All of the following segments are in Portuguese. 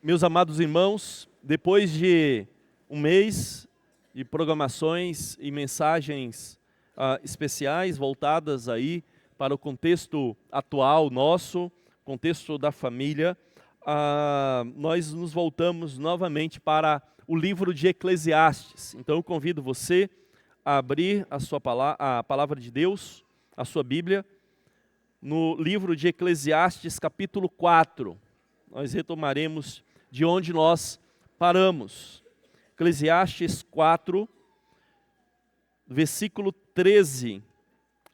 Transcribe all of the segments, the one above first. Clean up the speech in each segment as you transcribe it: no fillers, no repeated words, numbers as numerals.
Meus amados irmãos, depois de um mês de programações e mensagens especiais voltadas aí para o contexto atual nosso, contexto da família, nós nos voltamos novamente para o livro de Eclesiastes. Então eu convido você a abrir a palavra de Deus, a sua Bíblia, no livro de Eclesiastes capítulo 4. Nós retomaremos de onde nós paramos. Eclesiastes 4, versículo 13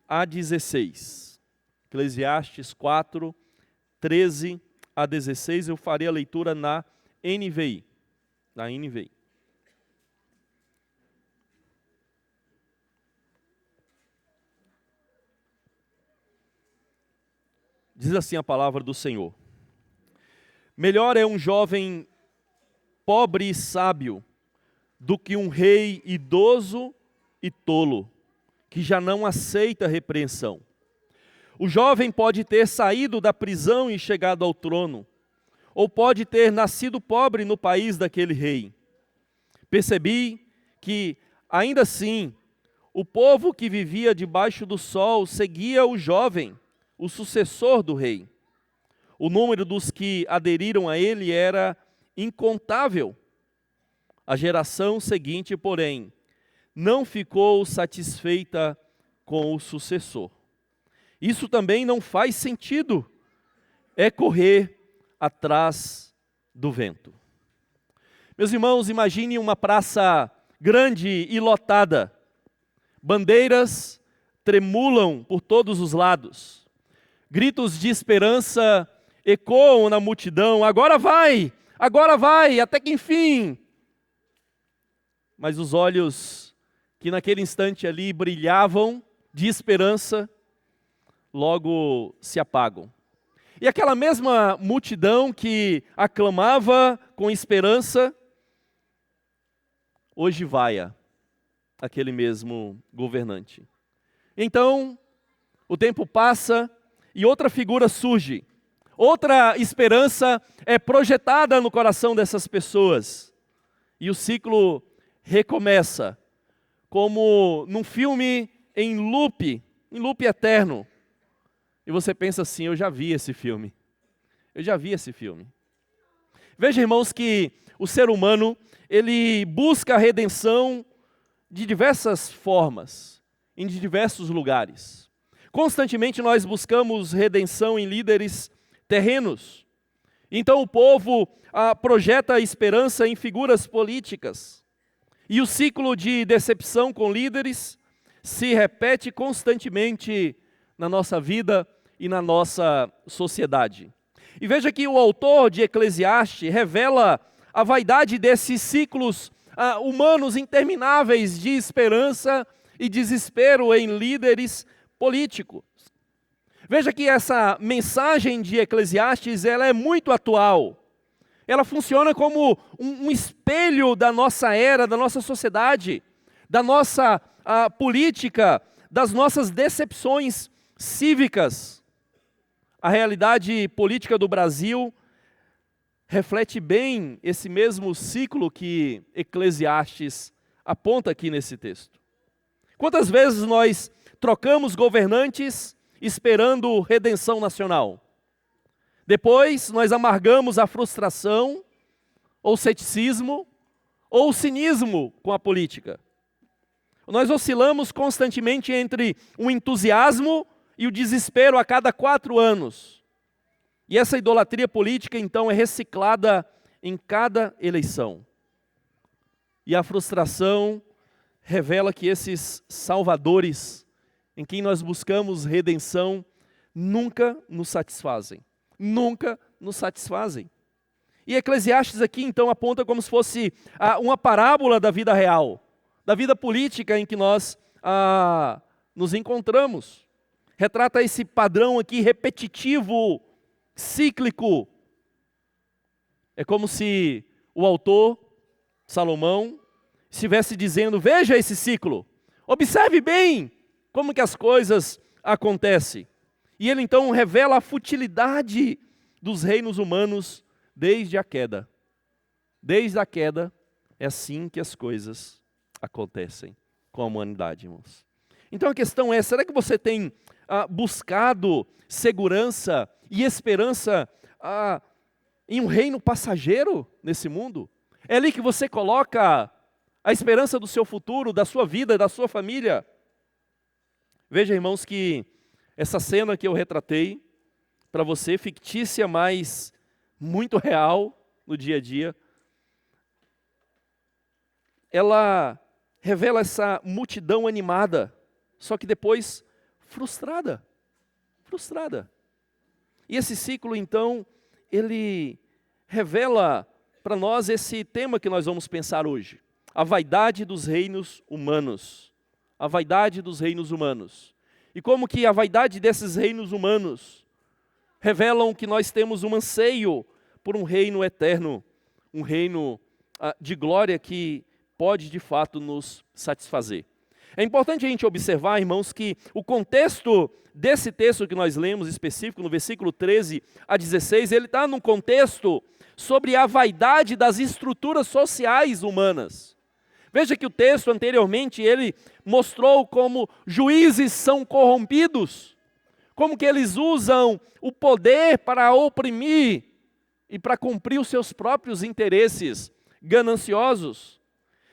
a 16. Eclesiastes 4, 13 a 16, eu farei a leitura na NVI. Diz assim a palavra do Senhor: melhor é um jovem pobre e sábio do que um rei idoso e tolo, que já não aceita repreensão. O jovem pode ter saído da prisão e chegado ao trono, ou pode ter nascido pobre no país daquele rei. Percebi que, ainda assim, o povo que vivia debaixo do sol seguia o jovem, o sucessor do rei. O número dos que aderiram a ele era incontável. A geração seguinte, porém, não ficou satisfeita com o sucessor. Isso também não faz sentido. É correr atrás do vento. Meus irmãos, imagine uma praça grande e lotada. Bandeiras tremulam por todos os lados. Gritos de esperança ecoam na multidão: agora vai, até que enfim. Mas os olhos que naquele instante ali brilhavam de esperança, logo se apagam. E aquela mesma multidão que aclamava com esperança, hoje vaia aquele mesmo governante. Então, o tempo passa e outra figura surge. Outra esperança é projetada no coração dessas pessoas. E o ciclo recomeça, como num filme em loop eterno. E você pensa assim: eu já vi esse filme. Veja, irmãos, que o ser humano, ele busca a redenção de diversas formas, em diversos lugares. Constantemente nós buscamos redenção em líderes terrenos. Então o povo projeta a esperança em figuras políticas. E o ciclo de decepção com líderes se repete constantemente na nossa vida e na nossa sociedade. E veja que o autor de Eclesiastes revela a vaidade desses ciclos humanos intermináveis de esperança e desespero em líderes políticos. Veja que essa mensagem de Eclesiastes, ela é muito atual. Ela funciona como um espelho da nossa era, da nossa sociedade, da nossa política, das nossas decepções cívicas. A realidade política do Brasil reflete bem esse mesmo ciclo que Eclesiastes aponta aqui nesse texto. Quantas vezes nós trocamos governantes esperando redenção nacional? Depois nós amargamos a frustração, ou ceticismo, ou cinismo com a política. Nós oscilamos constantemente entre o entusiasmo e o desespero a cada 4 anos. E essa idolatria política, então, é reciclada em cada eleição. E a frustração revela que esses salvadores, em quem nós buscamos redenção, nunca nos satisfazem. E Eclesiastes aqui, então, aponta como se fosse uma parábola da vida real, da vida política em que nós nos encontramos. Retrata esse padrão aqui repetitivo, cíclico. É como se o autor, Salomão, estivesse dizendo: veja esse ciclo, observe bem como que as coisas acontecem. E ele então revela a futilidade dos reinos humanos desde a queda. Desde a queda, é assim que as coisas acontecem com a humanidade, irmãos. Então a questão é, será que você tem buscado segurança e esperança em um reino passageiro nesse mundo? É ali que você coloca a esperança do seu futuro, da sua vida, da sua família? Veja, irmãos, que essa cena que eu retratei para você, fictícia, mas muito real no dia a dia, ela revela essa multidão animada, só que depois frustrada. E esse ciclo, então, ele revela para nós esse tema que nós vamos pensar hoje. A vaidade dos reinos humanos. A vaidade dos reinos humanos. E como que a vaidade desses reinos humanos revelam que nós temos um anseio por um reino eterno, um reino de glória que pode de fato nos satisfazer. É importante a gente observar, irmãos, que o contexto desse texto que nós lemos específico, no versículo 13 a 16, ele está num contexto sobre a vaidade das estruturas sociais humanas. Veja que o texto anteriormente, ele mostrou como juízes são corrompidos, como que eles usam o poder para oprimir e para cumprir os seus próprios interesses gananciosos.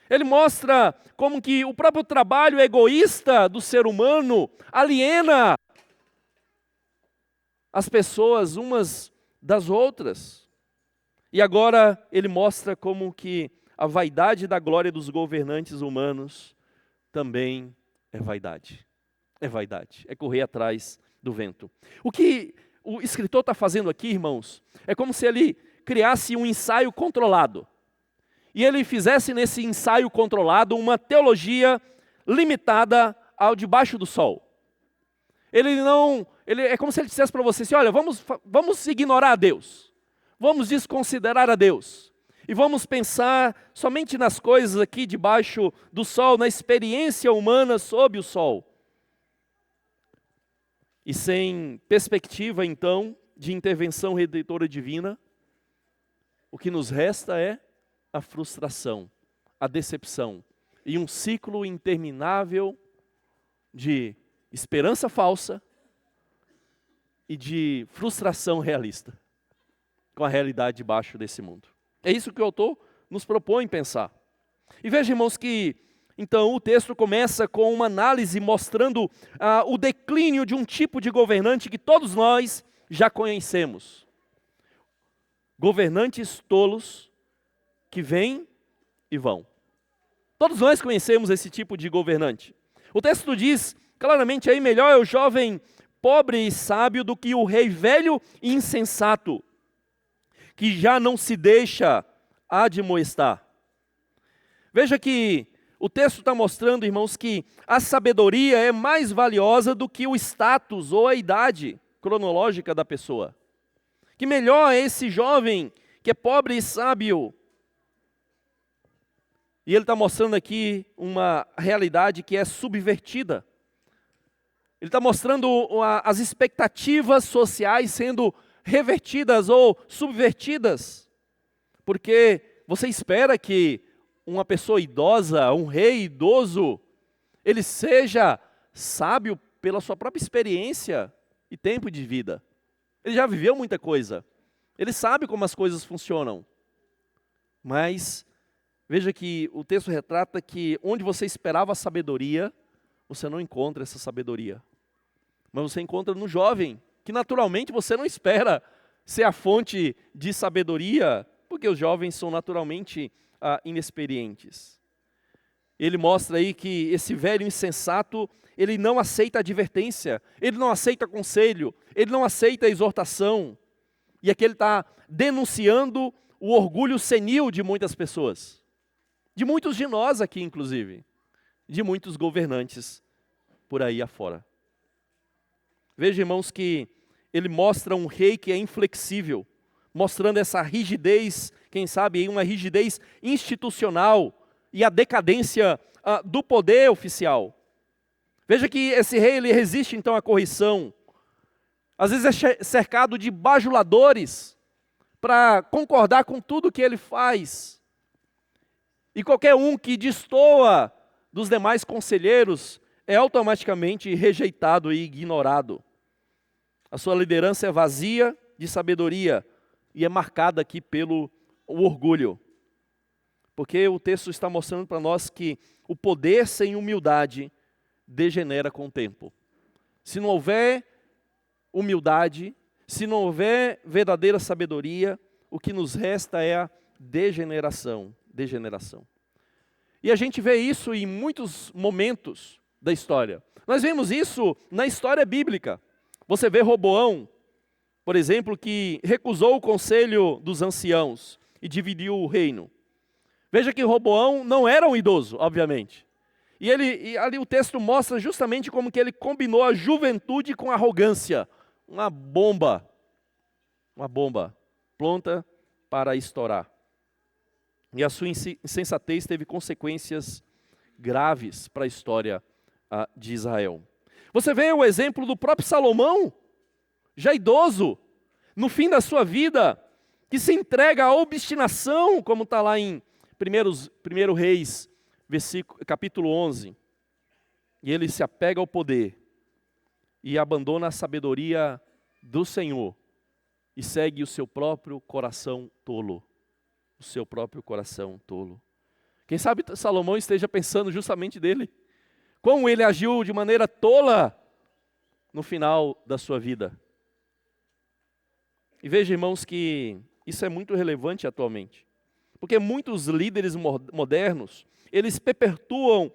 Ele mostra como que o próprio trabalho egoísta do ser humano aliena as pessoas umas das outras. E agora ele mostra como que a vaidade da glória dos governantes humanos também é vaidade. É vaidade, é correr atrás do vento. O que o escritor está fazendo aqui, irmãos, é como se ele criasse um ensaio controlado. E ele fizesse nesse ensaio controlado uma teologia limitada ao debaixo do sol. Ele é como se ele dissesse para você assim, olha, vamos ignorar a Deus. Vamos desconsiderar a Deus. E vamos pensar somente nas coisas aqui debaixo do sol, na experiência humana sob o sol. E sem perspectiva, então, de intervenção redentora divina, o que nos resta é a frustração, a decepção e um ciclo interminável de esperança falsa e de frustração realista com a realidade debaixo desse mundo. É isso que o autor nos propõe pensar. E veja, irmãos, que então o texto começa com uma análise mostrando o declínio de um tipo de governante que todos nós já conhecemos. Governantes tolos que vêm e vão. Todos nós conhecemos esse tipo de governante. O texto diz claramente aí, melhor é o jovem pobre e sábio do que o rei velho e insensato, que já não se deixa admoestar. Veja que o texto está mostrando, irmãos, que a sabedoria é mais valiosa do que o status ou a idade cronológica da pessoa. Que melhor é esse jovem que é pobre e sábio. E ele está mostrando aqui uma realidade que é subvertida. Ele está mostrando as expectativas sociais sendo revertidas ou subvertidas. Porque você espera que uma pessoa idosa, um rei idoso, ele seja sábio pela sua própria experiência e tempo de vida. Ele já viveu muita coisa. Ele sabe como as coisas funcionam. Mas veja que o texto retrata que onde você esperava a sabedoria, você não encontra essa sabedoria. Mas você encontra no jovem, que naturalmente você não espera ser a fonte de sabedoria, porque os jovens são naturalmente inexperientes. Ele mostra aí que esse velho insensato, ele não aceita advertência, ele não aceita conselho, ele não aceita exortação. E aqui ele está denunciando o orgulho senil de muitas pessoas. De muitos de nós aqui, inclusive. De muitos governantes por aí afora. Veja, irmãos, que ele mostra um rei que é inflexível, mostrando essa rigidez, quem sabe, uma rigidez institucional e a decadência do poder oficial. Veja que esse rei, ele resiste então à correção. Às vezes é cercado de bajuladores para concordar com tudo que ele faz. E qualquer um que destoa dos demais conselheiros é automaticamente rejeitado e ignorado. A sua liderança é vazia de sabedoria e é marcada aqui pelo orgulho. Porque o texto está mostrando para nós que o poder sem humildade degenera com o tempo. Se não houver humildade, se não houver verdadeira sabedoria, o que nos resta é a degeneração. E a gente vê isso em muitos momentos da história. Nós vemos isso na história bíblica. Você vê Roboão, por exemplo, que recusou o conselho dos anciãos e dividiu o reino. Veja que Roboão não era um idoso, obviamente. E ali o texto mostra justamente como que ele combinou a juventude com a arrogância. Uma bomba pronta para estourar. E a sua insensatez teve consequências graves para a história de Israel. Você vê o exemplo do próprio Salomão, já idoso, no fim da sua vida, que se entrega à obstinação, como está lá em 1 Reis, capítulo 11. E ele se apega ao poder e abandona a sabedoria do Senhor e segue o seu próprio coração tolo. Quem sabe Salomão esteja pensando justamente dele. Como ele agiu de maneira tola no final da sua vida. E veja, irmãos, que isso é muito relevante atualmente. Porque muitos líderes modernos, eles perpetuam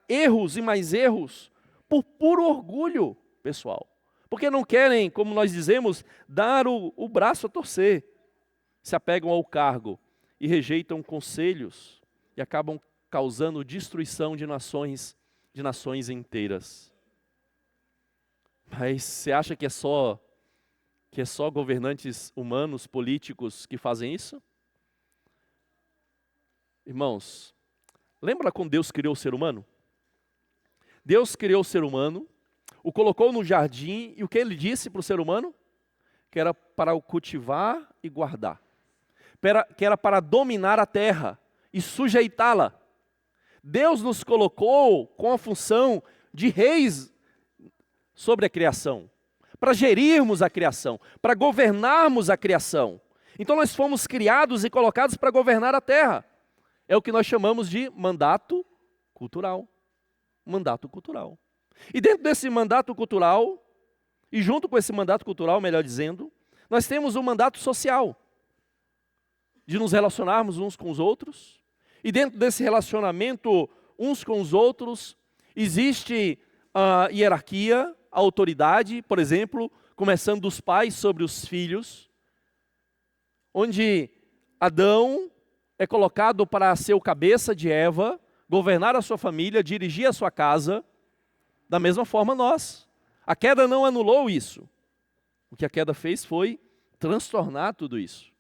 erros e mais erros por puro orgulho pessoal. Porque não querem, como nós dizemos, dar o braço a torcer. Se apegam ao cargo e rejeitam conselhos e acabam causando destruição de nações inteiras. Mas você acha que é só governantes humanos, políticos que fazem isso? Irmãos, lembra quando Deus criou o ser humano? Deus criou o ser humano, o colocou no jardim, e o que ele disse para o ser humano? Que era para o cultivar e guardar. Que era para dominar a terra e sujeitá-la. Deus nos colocou com a função de reis sobre a criação, para gerirmos a criação, para governarmos a criação. Então nós fomos criados e colocados para governar a terra. É o que nós chamamos de mandato cultural. E dentro desse mandato cultural, e junto com esse mandato cultural, melhor dizendo, nós temos um mandato social, de nos relacionarmos uns com os outros. E dentro desse relacionamento uns com os outros, existe a hierarquia, a autoridade, por exemplo, começando dos pais sobre os filhos, onde Adão é colocado para ser o cabeça de Eva, governar a sua família, dirigir a sua casa. Da mesma forma nós. A queda não anulou isso. O que a queda fez foi transtornar tudo isso.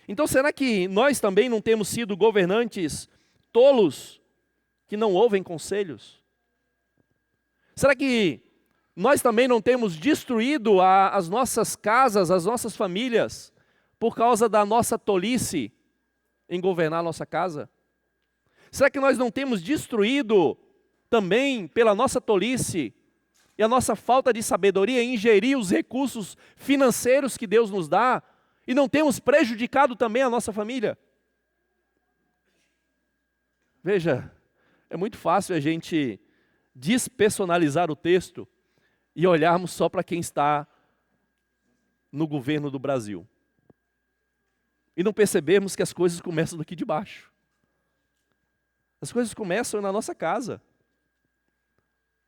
Então será que nós também não temos sido governantes tolos que não ouvem conselhos? Será que nós também não temos destruído as nossas casas, as nossas famílias, por causa da nossa tolice em governar a nossa casa? Será que nós não temos destruído também pela nossa tolice e a nossa falta de sabedoria em gerir os recursos financeiros que Deus nos dá e não temos prejudicado também a nossa família? Veja, é muito fácil a gente despersonalizar o texto e olharmos só para quem está no governo do Brasil. E não percebermos que as coisas começam daqui de baixo. As coisas começam na nossa casa.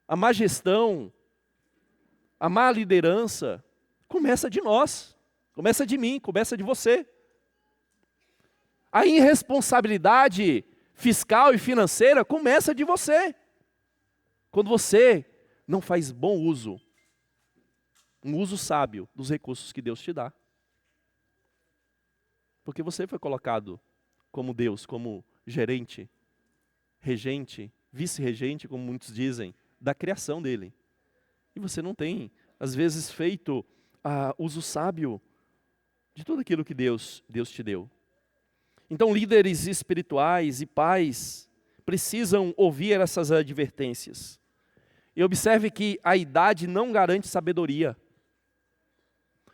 A má gestão, a má liderança, começa de nós, começa de mim, começa de você. A irresponsabilidade fiscal e financeira começa de você. Quando você não faz bom uso, um uso sábio dos recursos que Deus te dá. Porque você foi colocado como Deus, como gerente, regente, vice-regente, como muitos dizem, da criação dele. E você não tem, às vezes, feito uso sábio de tudo aquilo que Deus te deu. Então, líderes espirituais e pais precisam ouvir essas advertências. E observe que a idade não garante sabedoria.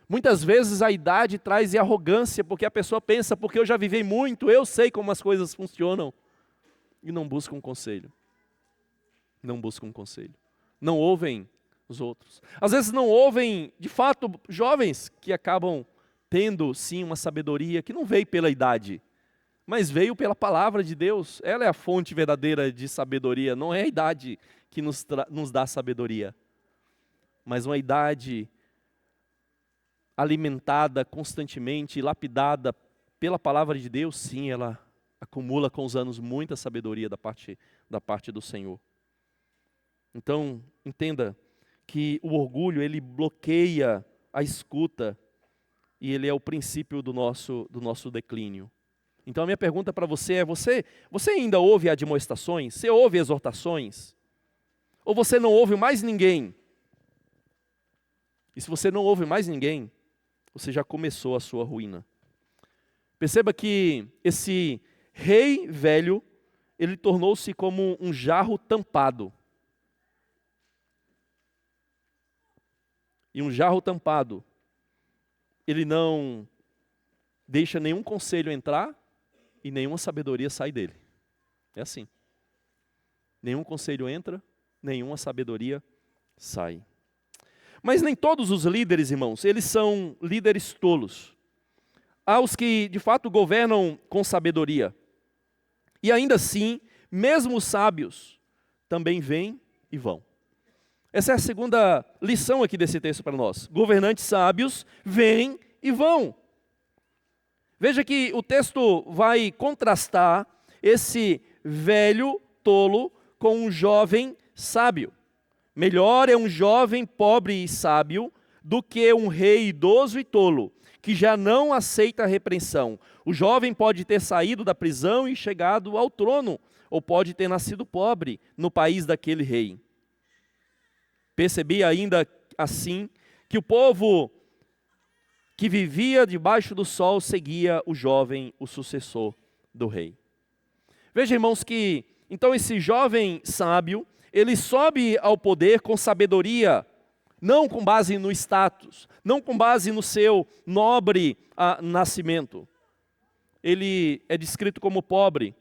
Muitas vezes a idade traz arrogância, porque a pessoa pensa, porque eu já vivi muito, eu sei como as coisas funcionam. E não busca um conselho. Não busca um conselho. Não ouvem os outros. Às vezes não ouvem, de fato, jovens que acabam tendo, sim, uma sabedoria que não veio pela idade, mas veio pela palavra de Deus. Ela é a fonte verdadeira de sabedoria, não é a idade que nos dá sabedoria, mas uma idade alimentada constantemente, lapidada pela palavra de Deus, sim, ela acumula com os anos muita sabedoria da parte do Senhor. Então, entenda que o orgulho, ele bloqueia a escuta e ele é o princípio do nosso declínio. Então, a minha pergunta para você é, você ainda ouve admoestações? Você ouve exortações? Ou você não ouve mais ninguém? E se você não ouve mais ninguém, você já começou a sua ruína. Perceba que esse rei velho, ele tornou-se como um jarro tampado. E um jarro tampado, ele não deixa nenhum conselho entrar e nenhuma sabedoria sai dele. É assim. Nenhum conselho entra, nenhuma sabedoria sai. Mas nem todos os líderes, irmãos, eles são líderes tolos. Há os que, de fato, governam com sabedoria. E ainda assim, mesmo os sábios também vêm e vão. Essa é a segunda lição aqui desse texto para nós. Governantes sábios vêm e vão. Veja que o texto vai contrastar esse velho tolo com um jovem sábio. Melhor é um jovem pobre e sábio do que um rei idoso e tolo, que já não aceita a repreensão. O jovem pode ter saído da prisão e chegado ao trono, ou pode ter nascido pobre no país daquele rei. Percebi ainda assim que o povo que vivia debaixo do sol seguia o jovem, o sucessor do rei. Veja, irmãos, que então esse jovem sábio, ele sobe ao poder com sabedoria, não com base no status, não com base no seu nobre nascimento. Ele é descrito como pobre.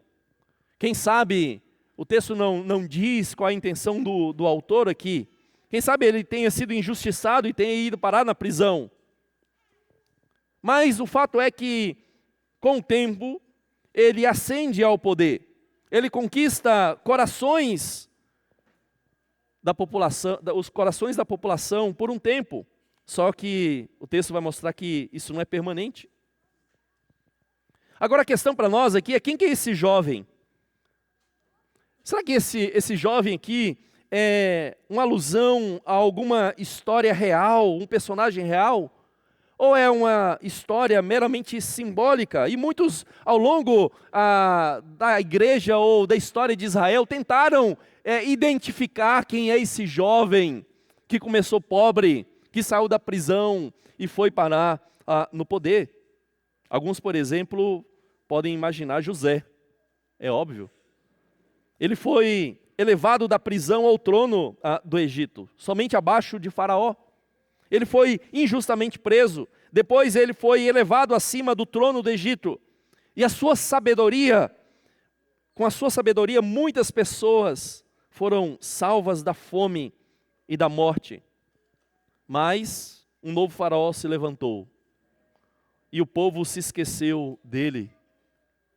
Quem sabe, o texto não diz qual a intenção do autor aqui. Quem sabe ele tenha sido injustiçado e tenha ido parar na prisão. Mas o fato é que, com o tempo, ele ascende ao poder. Ele conquista corações da população, os corações da população por um tempo. Só que o texto vai mostrar que isso não é permanente. Agora a questão para nós aqui é: quem que é esse jovem? Será que esse jovem aqui é uma alusão a alguma história real, um personagem real? Ou é uma história meramente simbólica? E muitos, ao longo da igreja ou da história de Israel, tentaram identificar quem é esse jovem que começou pobre, que saiu da prisão e foi parar no poder. Alguns, por exemplo, podem imaginar José, é óbvio. Ele foi elevado da prisão ao trono do Egito, somente abaixo de Faraó. Ele foi injustamente preso, depois ele foi elevado acima do trono do Egito. E a sua sabedoria, com a sua sabedoria, muitas pessoas foram salvas da fome e da morte. Mas um novo faraó se levantou, e o povo se esqueceu dele,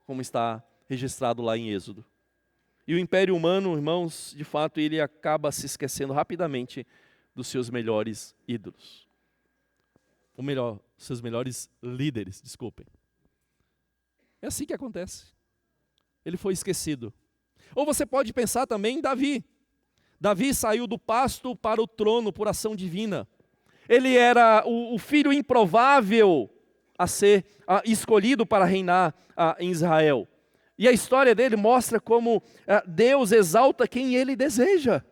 como está registrado lá em Êxodo. E o império humano, irmãos, de fato, ele acaba se esquecendo rapidamente dos seus melhores ídolos. Ou melhor, seus melhores líderes, desculpem. É assim que acontece. Ele foi esquecido. Ou você pode pensar também em Davi. Davi saiu do pasto para o trono por ação divina. Ele era o filho improvável a ser escolhido para reinar em Israel. E a história dele mostra como Deus exalta quem ele deseja.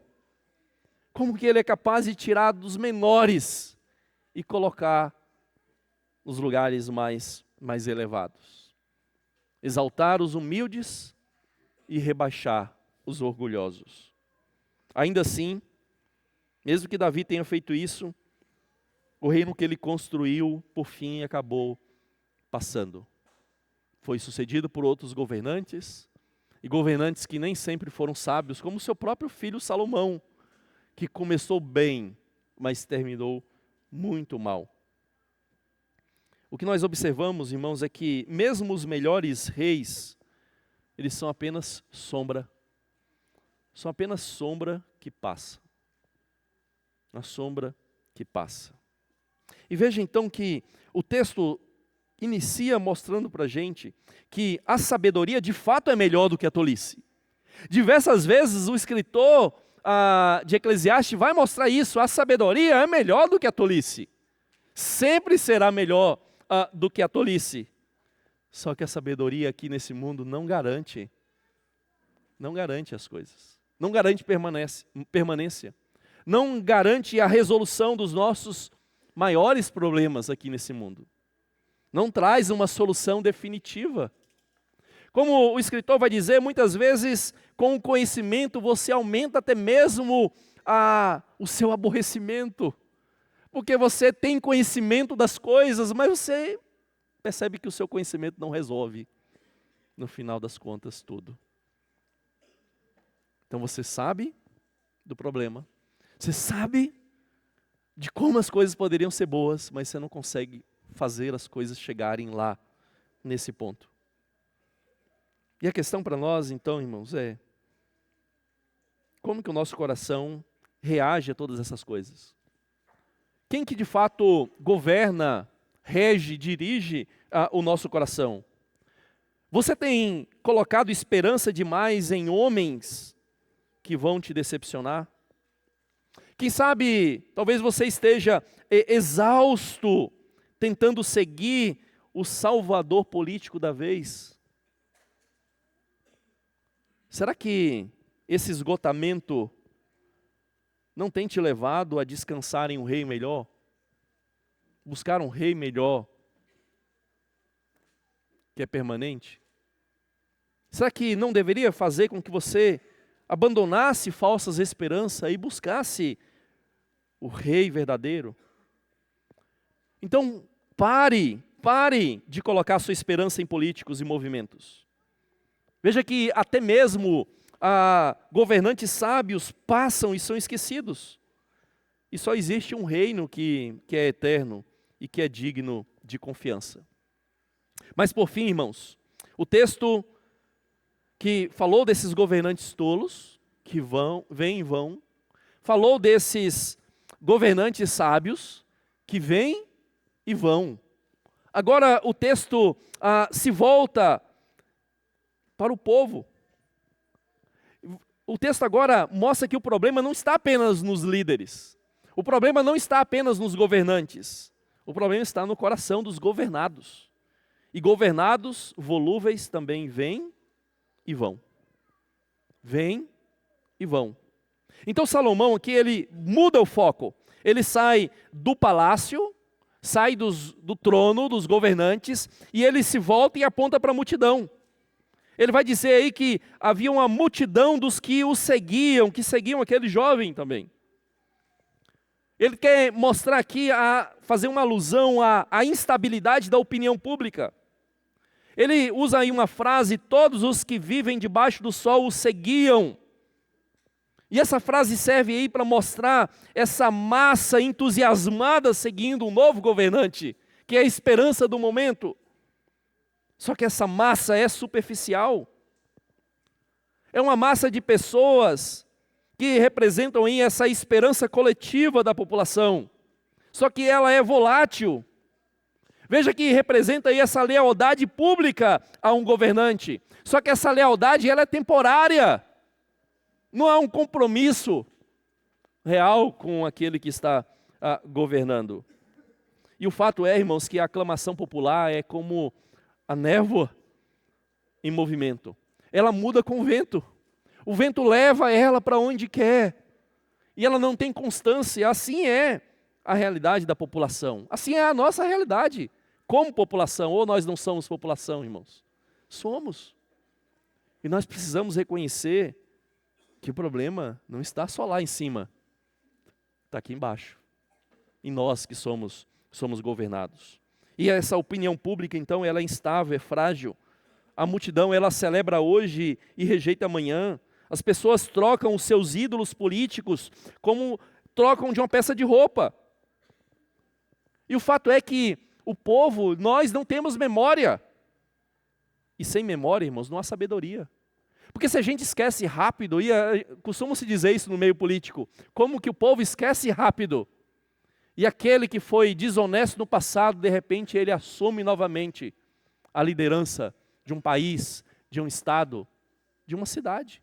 Como que ele é capaz de tirar dos menores e colocar nos lugares mais elevados. exaltar os humildes e rebaixar os orgulhosos. Ainda assim, mesmo que Davi tenha feito isso, o reino que ele construiu, por fim, acabou passando. Foi sucedido por outros governantes, e governantes que nem sempre foram sábios, como seu próprio filho Salomão, que começou bem, mas terminou muito mal. O que nós observamos, irmãos, é que mesmo os melhores reis, eles são apenas sombra. São apenas sombra que passa. A sombra que passa. E veja então que o texto inicia mostrando para a gente que a sabedoria de fato é melhor do que a tolice. Diversas vezes o escritor de Eclesiastes vai mostrar isso, a sabedoria é melhor do que a tolice. Sempre será melhor do que a tolice. Só que a sabedoria aqui nesse mundo não garante as coisas. Não garante permanência. Não garante a resolução dos nossos maiores problemas aqui nesse mundo. Não traz uma solução definitiva. Como o escritor vai dizer, muitas vezes com o conhecimento você aumenta até mesmo o seu aborrecimento. Porque você tem conhecimento das coisas, mas você percebe que o seu conhecimento não resolve, no final das contas, tudo. Então você sabe do problema, você sabe de como as coisas poderiam ser boas, mas você não consegue fazer as coisas chegarem lá, nesse ponto. E a questão para nós, então, irmãos, é como que o nosso coração reage a todas essas coisas? Quem que de fato governa, rege, dirige o nosso coração? Você tem colocado esperança demais em homens que vão te decepcionar? Quem sabe, talvez você esteja exausto, tentando seguir o salvador político da vez. Será que esse esgotamento não tem te levado a descansar em um rei melhor? Buscar um rei melhor, que é permanente? Será que não deveria fazer com que você abandonasse falsas esperanças e buscasse o rei verdadeiro? Então, pare de colocar sua esperança em políticos e movimentos. Veja que até mesmo governantes sábios passam e são esquecidos. E só existe um reino que é eterno e que é digno de confiança. Mas por fim, irmãos, o texto que falou desses governantes tolos, que vêm e vão, falou desses governantes sábios, que vêm e vão. Agora o texto se volta para o povo. O texto agora mostra que o problema não está apenas nos líderes. O problema não está apenas nos governantes. O problema está no coração dos governados. E governados volúveis também vêm e vão. Vêm e vão. Então Salomão aqui, ele muda o foco. Ele sai do palácio, sai do trono dos governantes, e ele se volta e aponta para a multidão. Ele vai dizer aí que havia uma multidão dos que o seguiam, que seguiam aquele jovem também. Ele quer mostrar aqui, fazer uma alusão à instabilidade da opinião pública. Ele usa aí uma frase, todos os que vivem debaixo do sol o seguiam. E essa frase serve aí para mostrar essa massa entusiasmada seguindo um novo governante, que é a esperança do momento. Só que essa massa é superficial. É uma massa de pessoas que representam aí essa esperança coletiva da população. Só que ela é volátil. Veja que representa aí essa lealdade pública a um governante. Só que essa lealdade ela é temporária. Não há um compromisso real com aquele que está governando. E o fato é, irmãos, que a aclamação popular é como a névoa em movimento. Ela muda com o vento. O vento leva ela para onde quer. E ela não tem constância. Assim é a realidade da população. Assim é a nossa realidade como população. Ou nós não somos população, irmãos? Somos. E nós precisamos reconhecer que o problema não está só lá em cima, está aqui embaixo. E nós que somos governados. E essa opinião pública, então, ela é instável, é frágil. A multidão, ela celebra hoje e rejeita amanhã. As pessoas trocam os seus ídolos políticos como trocam de uma peça de roupa. E o fato é que o povo, nós não temos memória. E sem memória, irmãos, não há sabedoria. Porque se a gente esquece rápido, e costuma-se dizer isso no meio político, como que o povo esquece rápido, e aquele que foi desonesto no passado, de repente ele assume novamente a liderança de um país, de um estado, de uma cidade.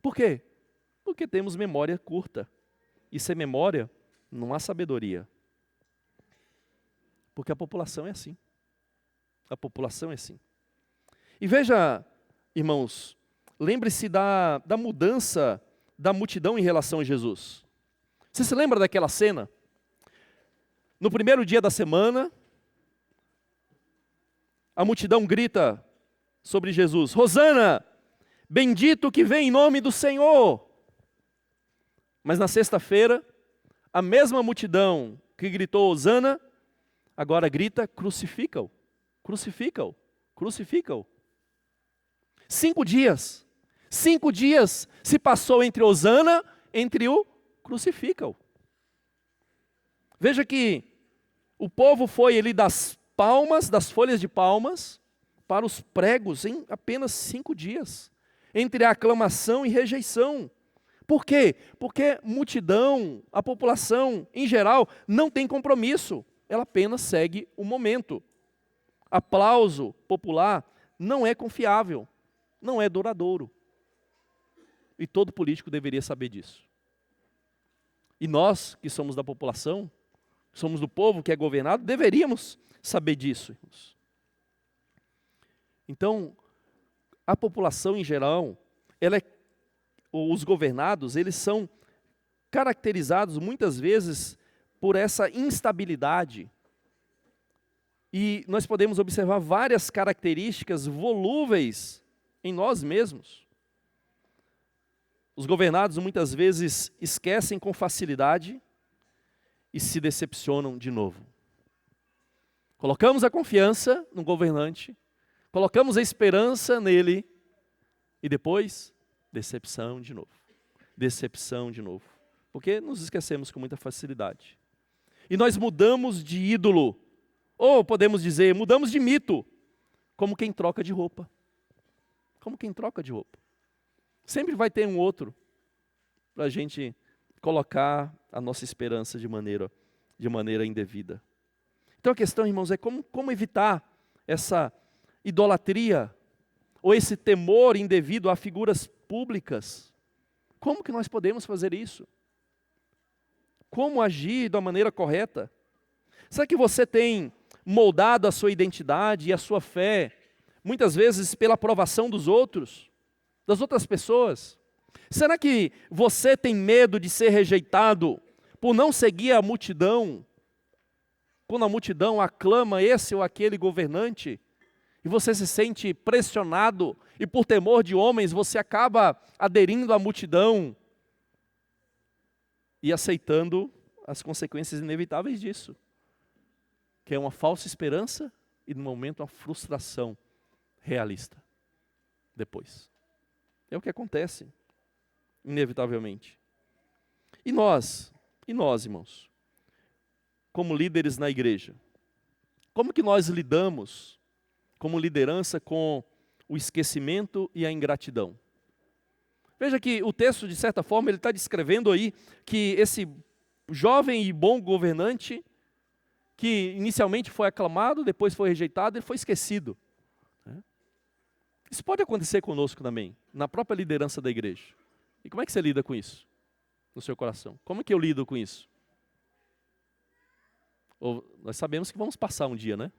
Por quê? Porque temos memória curta. E sem memória, não há sabedoria. Porque a população é assim. A população é assim. E veja, irmãos, lembre-se da mudança da multidão em relação a Jesus. Você se lembra daquela cena? No primeiro dia da semana, a multidão grita sobre Jesus: Hosana, bendito que vem em nome do Senhor. Mas na sexta-feira, a mesma multidão que gritou Hosana, agora grita: crucifica-o, crucifica-o, crucifica-o. 5 dias se passou entre Hosana, entre o crucifica-o. Veja que o povo foi ali das palmas, das folhas de palmas, para os pregos em apenas 5 dias, entre a aclamação e rejeição. Por quê? Porque multidão, a população em geral, não tem compromisso, ela apenas segue o momento. Aplauso popular não é confiável, não é duradouro. E todo político deveria saber disso. E nós, que somos da população, somos do povo que é governado, deveríamos saber disso. Então, a população em geral, os governados, eles são caracterizados muitas vezes por essa instabilidade. E nós podemos observar várias características volúveis em nós mesmos. Os governados muitas vezes esquecem com facilidade e se decepcionam de novo. Colocamos a confiança no governante, colocamos a esperança nele e depois, decepção de novo. Decepção de novo. Porque nos esquecemos com muita facilidade. E nós mudamos de ídolo, ou podemos dizer, mudamos de mito, como quem troca de roupa. Como quem troca de roupa. Sempre vai ter um outro para a gente colocar a nossa esperança de maneira indevida. Então a questão, irmãos, é como evitar essa idolatria ou esse temor indevido a figuras públicas. Como que nós podemos fazer isso? Como agir da maneira correta? Será que você tem moldado a sua identidade e a sua fé, muitas vezes pela aprovação dos outros, das outras pessoas? Será que você tem medo de ser rejeitado por não seguir a multidão? Quando a multidão aclama esse ou aquele governante, e você se sente pressionado, e por temor de homens você acaba aderindo à multidão e aceitando as consequências inevitáveis disso, que é uma falsa esperança e no momento uma frustração realista depois. É o que acontece, inevitavelmente. E nós, irmãos, como líderes na igreja, como que nós lidamos como liderança com o esquecimento e a ingratidão? Veja que o texto, de certa forma, ele está descrevendo aí que esse jovem e bom governante, que inicialmente foi aclamado, depois foi rejeitado, ele foi esquecido. Isso pode acontecer conosco também, na própria liderança da igreja. E como é que você lida com isso no seu coração? Como é que eu lido com isso? Nós sabemos que vamos passar um dia, né?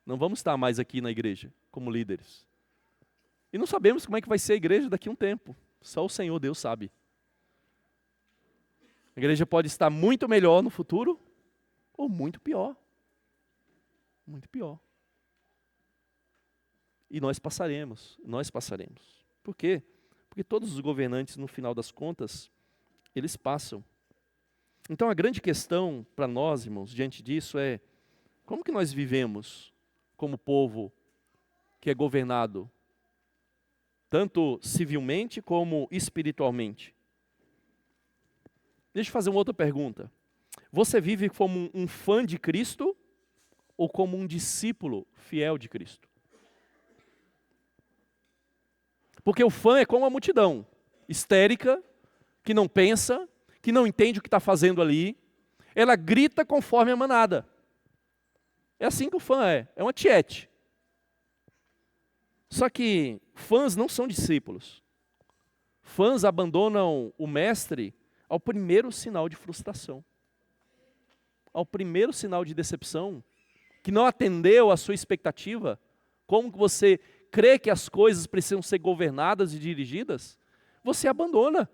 Não vamos estar mais aqui na igreja como líderes. E não sabemos como é que vai ser a igreja daqui a um tempo. Só o Senhor Deus sabe. A igreja pode estar muito melhor no futuro ou muito pior. Muito pior. E nós passaremos. Por quê? Porque todos os governantes, no final das contas, eles passam. Então a grande questão para nós, irmãos, diante disso é: como que nós vivemos como povo que é governado, tanto civilmente como espiritualmente? Deixa eu fazer uma outra pergunta. Você vive como um fã de Cristo ou como um discípulo fiel de Cristo? Porque o fã é como a multidão, histérica, que não pensa, que não entende o que está fazendo ali. Ela grita conforme a manada. É assim que o fã é uma tiete. Só que fãs não são discípulos. Fãs abandonam o mestre ao primeiro sinal de frustração. Ao primeiro sinal de decepção, que não atendeu à sua expectativa. Como que você crê que as coisas precisam ser governadas e dirigidas? Você abandona.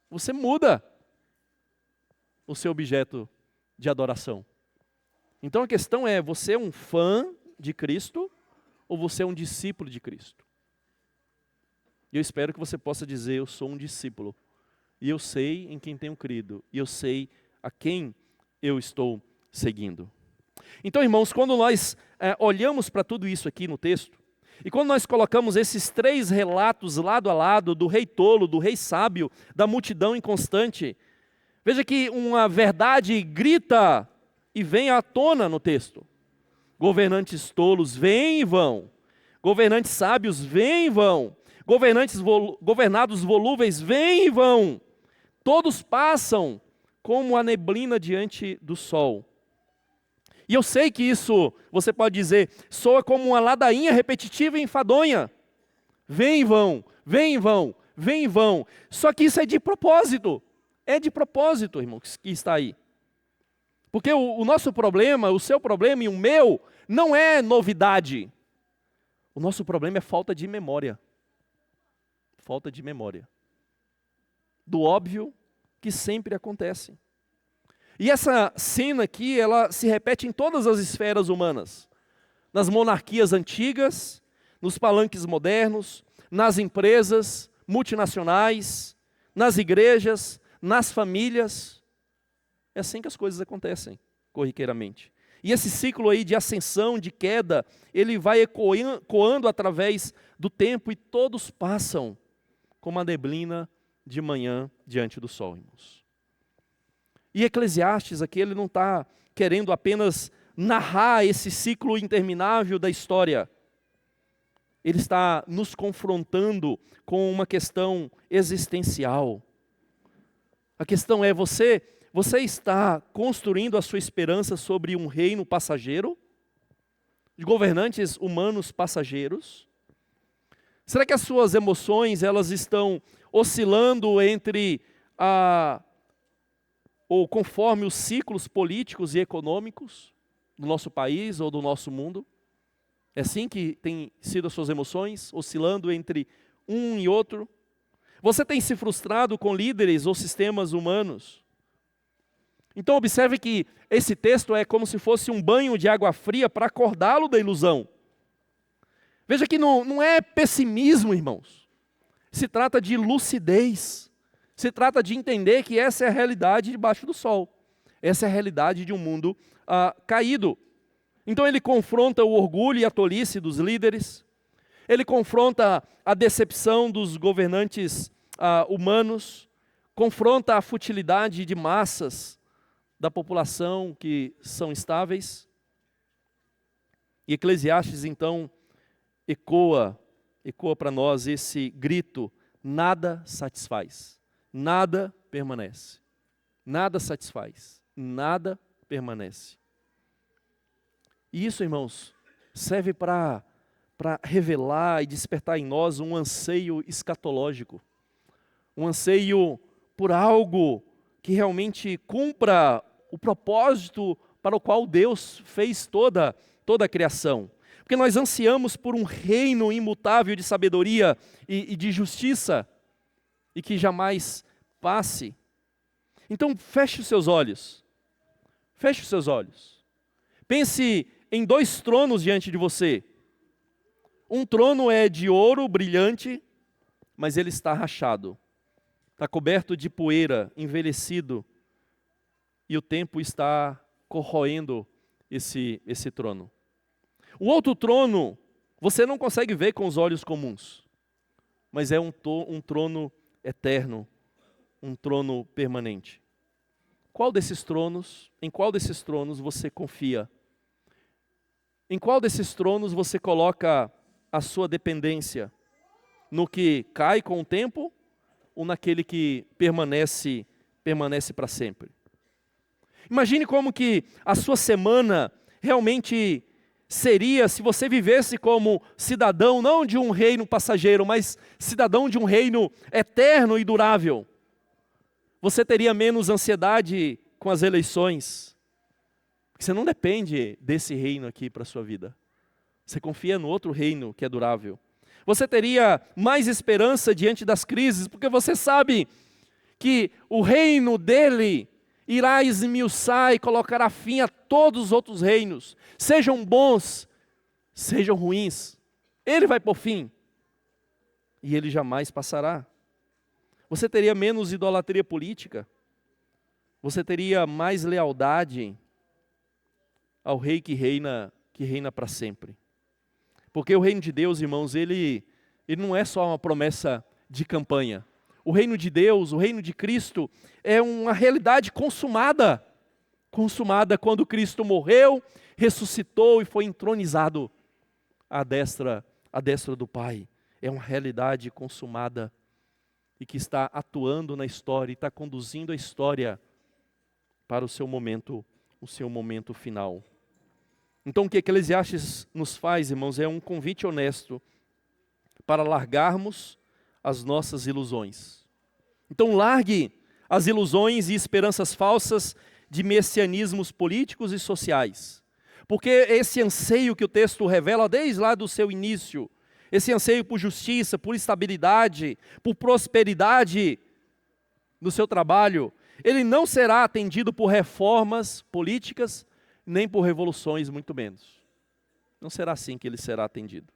Você muda o seu objeto de adoração. Então a questão é: você é um fã de Cristo ou você é um discípulo de Cristo? E eu espero que você possa dizer: eu sou um discípulo. E eu sei em quem tenho crido. E eu sei a quem eu estou seguindo. Então, irmãos, quando nós olhamos para tudo isso aqui no texto, e quando nós colocamos esses três relatos lado a lado, do rei tolo, do rei sábio, da multidão inconstante, veja que uma verdade grita e vem à tona no texto. Governantes tolos vêm e vão. Governantes sábios vêm e vão. Governados volúveis vêm e vão. Todos passam como a neblina diante do sol. E eu sei que isso, você pode dizer, soa como uma ladainha repetitiva e enfadonha. Vêm e vão, vêm e vão, vêm e vão. Só que isso é de propósito. É de propósito, irmão, que está aí. Porque o nosso problema, o seu problema e o meu, não é novidade. O nosso problema é falta de memória. Falta de memória. Do óbvio que sempre acontece. E essa cena aqui, ela se repete em todas as esferas humanas. Nas monarquias antigas, nos palanques modernos, nas empresas multinacionais, nas igrejas, nas famílias. É assim que as coisas acontecem, corriqueiramente. E esse ciclo aí de ascensão, de queda, ele vai ecoando através do tempo e todos passam como a neblina de manhã diante do sol, irmãos. E Eclesiastes aqui, ele não está querendo apenas narrar esse ciclo interminável da história. Ele está nos confrontando com uma questão existencial. A questão é: você está construindo a sua esperança sobre um reino passageiro? De governantes humanos passageiros? Será que as suas emoções, elas estão oscilando entre ou conforme os ciclos políticos e econômicos do nosso país ou do nosso mundo? É assim que tem sido as suas emoções, oscilando entre um e outro? Você tem se frustrado com líderes ou sistemas humanos? Então observe que esse texto é como se fosse um banho de água fria para acordá-lo da ilusão. Veja que não é pessimismo, irmãos. Se trata de lucidez. Se trata de entender que essa é a realidade debaixo do sol. Essa é a realidade de um mundo caído. Então ele confronta o orgulho e a tolice dos líderes. Ele confronta a decepção dos governantes humanos. Confronta a futilidade de massas da população que são instáveis. E Eclesiastes então ecoa para nós esse grito: nada satisfaz. Nada permanece. Nada satisfaz. Nada permanece. E isso, irmãos, serve para revelar e despertar em nós um anseio escatológico. Um anseio por algo que realmente cumpra o propósito para o qual Deus fez toda a criação. Porque nós ansiamos por um reino imutável de sabedoria e de justiça, e que jamais passe. Então feche os seus olhos. Feche os seus olhos. Pense em dois tronos diante de você. Um trono é de ouro brilhante, mas ele está rachado, está coberto de poeira, envelhecido, e o tempo está corroendo esse trono. O outro trono, você não consegue ver com os olhos comuns, mas é um trono eterno, um trono permanente. Em qual desses tronos você confia? Em qual desses tronos você coloca a sua dependência? No que cai com o tempo ou naquele que permanece para sempre? Imagine como que a sua semana realmente seria se você vivesse como cidadão, não de um reino passageiro, mas cidadão de um reino eterno e durável. Você teria menos ansiedade com as eleições, porque você não depende desse reino aqui para a sua vida. Você confia no outro reino que é durável. Você teria mais esperança diante das crises, porque você sabe que o reino dele irá esmiuçar e colocará fim a todos os outros reinos, sejam bons, sejam ruins. Ele vai pôr fim, e ele jamais passará. Você teria menos idolatria política, você teria mais lealdade ao rei que reina para sempre. Porque o reino de Deus, irmãos, ele não é só uma promessa de campanha. O reino de Deus, o reino de Cristo, é uma realidade consumada. Consumada quando Cristo morreu, ressuscitou e foi entronizado à destra do Pai. É uma realidade consumada e que está atuando na história e está conduzindo a história para o seu momento final. Então o que Eclesiastes nos faz, irmãos, é um convite honesto para largarmos as nossas ilusões. Então largue as ilusões e esperanças falsas de messianismos políticos e sociais. Porque esse anseio que o texto revela desde lá do seu início, esse anseio por justiça, por estabilidade, por prosperidade no seu trabalho, ele não será atendido por reformas políticas, nem por revoluções, muito menos. Não será assim que ele será atendido.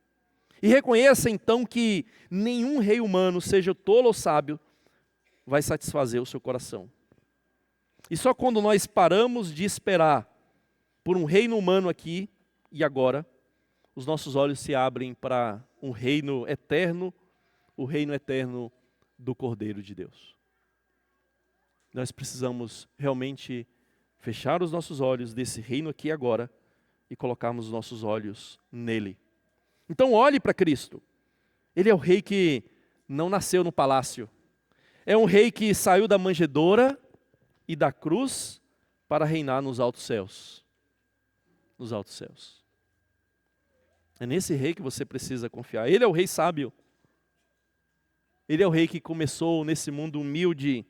E reconheça então que nenhum rei humano, seja tolo ou sábio, vai satisfazer o seu coração. E só quando nós paramos de esperar por um reino humano aqui e agora, os nossos olhos se abrem para um reino eterno, o reino eterno do Cordeiro de Deus. Nós precisamos realmente fechar os nossos olhos desse reino aqui e agora e colocarmos os nossos olhos nele. Então olhe para Cristo. Ele é o rei que não nasceu no palácio. É um rei que saiu da manjedoura e da cruz para reinar nos altos céus. Nos altos céus. É nesse rei que você precisa confiar. Ele é o rei sábio. Ele é o rei que começou nesse mundo humilde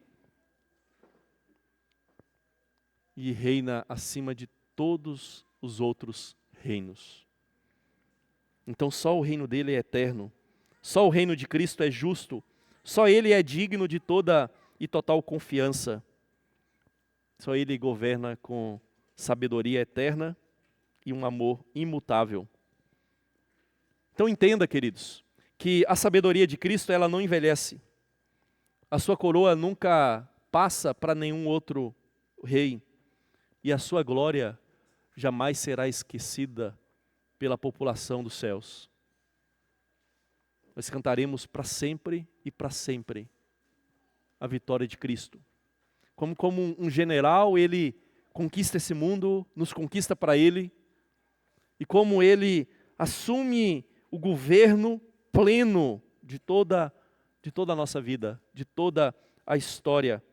e reina acima de todos os outros reinos. Então só o reino dele é eterno. Só o reino de Cristo é justo. Só ele é digno de toda e total confiança. Só ele governa com sabedoria eterna e um amor imutável. Então entenda, queridos, que a sabedoria de Cristo, ela não envelhece. A sua coroa nunca passa para nenhum outro rei. E a sua glória jamais será esquecida pela população dos céus. Nós cantaremos para sempre e para sempre a vitória de Cristo. Como um general, ele conquista esse mundo, nos conquista para ele, e como ele assume o governo pleno de toda a nossa vida, de toda a história,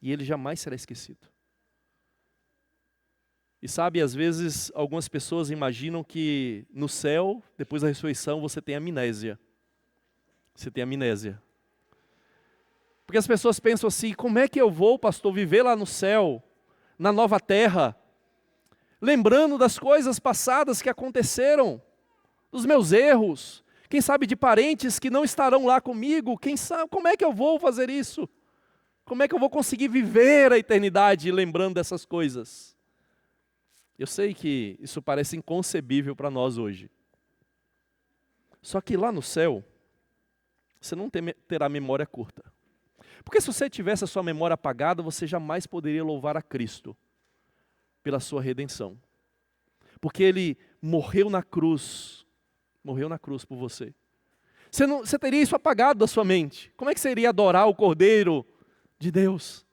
e ele jamais será esquecido. E sabe, às vezes algumas pessoas imaginam que no céu, depois da ressurreição, você tem amnésia. Você tem amnésia. Porque as pessoas pensam assim, como é que eu vou, pastor, viver lá no céu, na nova terra, lembrando das coisas passadas que aconteceram, dos meus erros, quem sabe de parentes que não estarão lá comigo, quem sabe, como é que eu vou fazer isso? Como é que eu vou conseguir viver a eternidade lembrando dessas coisas? Eu sei que isso parece inconcebível para nós hoje. Só que lá no céu, você não terá memória curta. Porque se você tivesse a sua memória apagada, você jamais poderia louvar a Cristo pela sua redenção. Porque Ele morreu na cruz por você. Você teria isso apagado da sua mente. Como é que você iria adorar o Cordeiro de Deus?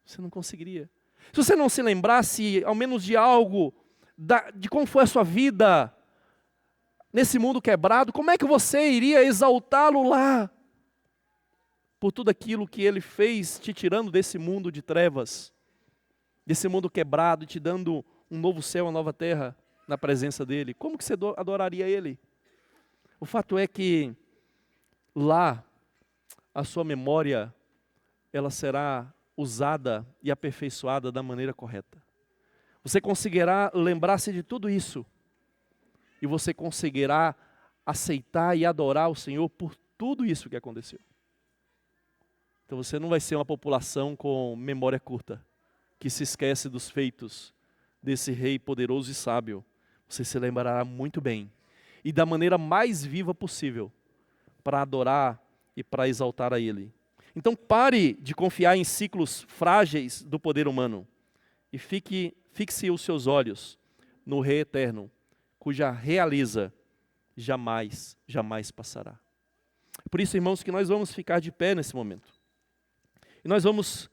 Você não conseguiria. Se você não se lembrasse, ao menos de algo, de como foi a sua vida nesse mundo quebrado, como é que você iria exaltá-lo lá? Por tudo aquilo que Ele fez, te tirando desse mundo de trevas, desse mundo quebrado, te dando um novo céu, uma nova terra na presença dEle. Como que você adoraria Ele? O fato é que lá, a sua memória, ela será usada e aperfeiçoada da maneira correta. Você conseguirá lembrar-se de tudo isso. E você conseguirá aceitar e adorar o Senhor por tudo isso que aconteceu. Então você não vai ser uma população com memória curta, que se esquece dos feitos desse rei poderoso e sábio. Você se lembrará muito bem e da maneira mais viva possível para adorar e para exaltar a Ele. Então pare de confiar em ciclos frágeis do poder humano e fixe os seus olhos no Rei Eterno, cuja realiza jamais passará. Por isso, irmãos, que nós vamos ficar de pé nesse momento. E nós vamos